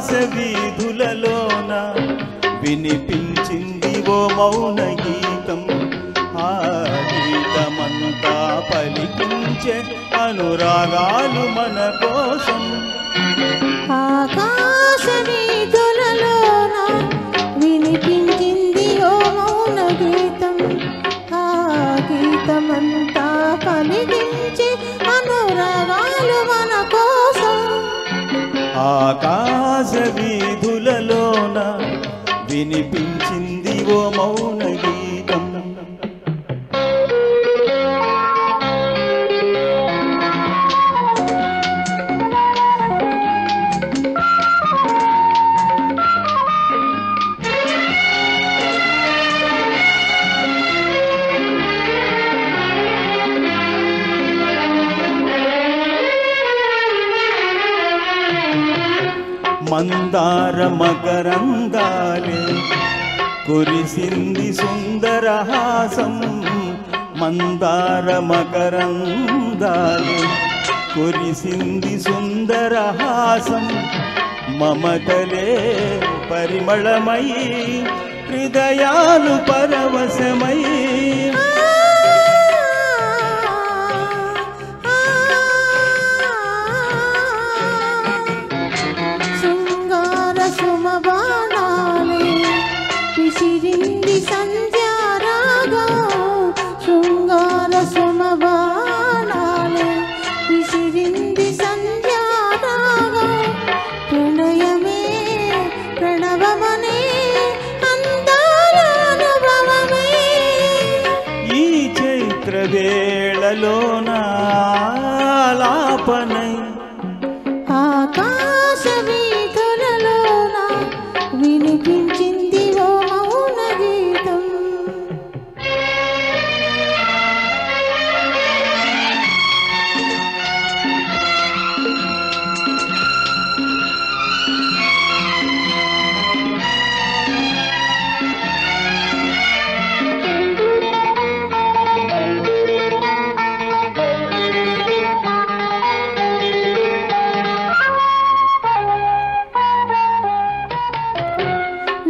ఆకాశ వీధులలోన వినిపించింది ఓ మౌన గీతం. ఆ గీతమంతా పలికించే అనురాగాలు మన కోసం. ఆకాశ వీధులలోన వినిపించింది ఓ మౌన గీతం. ఆ గీతమంతా పలికించే అనురాగాలు మన కోసం. ఆకాశ వీధులలోన వినిపించింది ఓ మౌన గీతం. మందార మకరందాలే కురిసింది సుందరహాసం. మందార మకరందాలే కురిసింది సుందరహాసం. మమతలే పరిమళమై హృదయాలు పరవశమై. విసిరింది సంధ్యారాగం. శృంగార సుమబాణాలే విసిరింది సంధ్యారాగం. ప్రణయమే ప్రణవమనే అందాల అనుభవమే. ఈ చైత్ర వేళలోన ఆలాపనై ఆకాశ వీధులలోన వినిపించింది ఓ మౌన గీతం.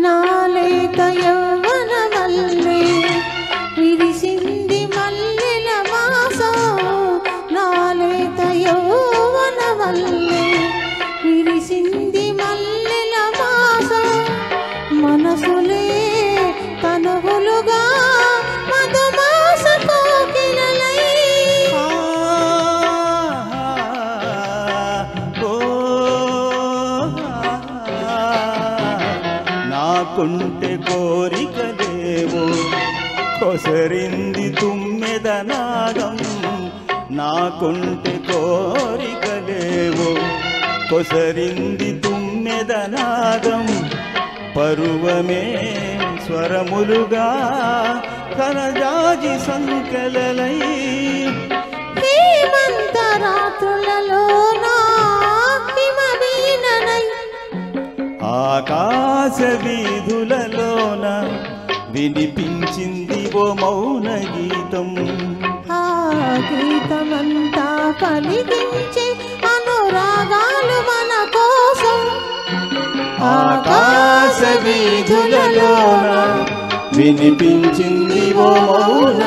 నాలేత యవ్వన మల్లె విరిసింది మల్లెల మాసం. నాలేత యవ్వన మల్లె విరిసింది మల్లెల మాసం. మనసులే తనువులుగా మధుమాస కోకిలలై. నాకుంటే కోరికలేవో కొసరింది తుమ్మెద నాగం. నాకుంటే కోరికలేవో కొసరింది తుమ్మెద నాగం. పరువమే స్వరములుగా కనజాజి సంకలలై. హేమంత రాత్రులలోన హిమవీణనై ఆకాశ వీధులలోన వినిపించింది ఓ మౌన గీతం. ఆ గీతమంతా పలికించే అనురాగాలు మన కోసం. ఆకాశ వీధులలోన వినిపించింది ఓ మౌన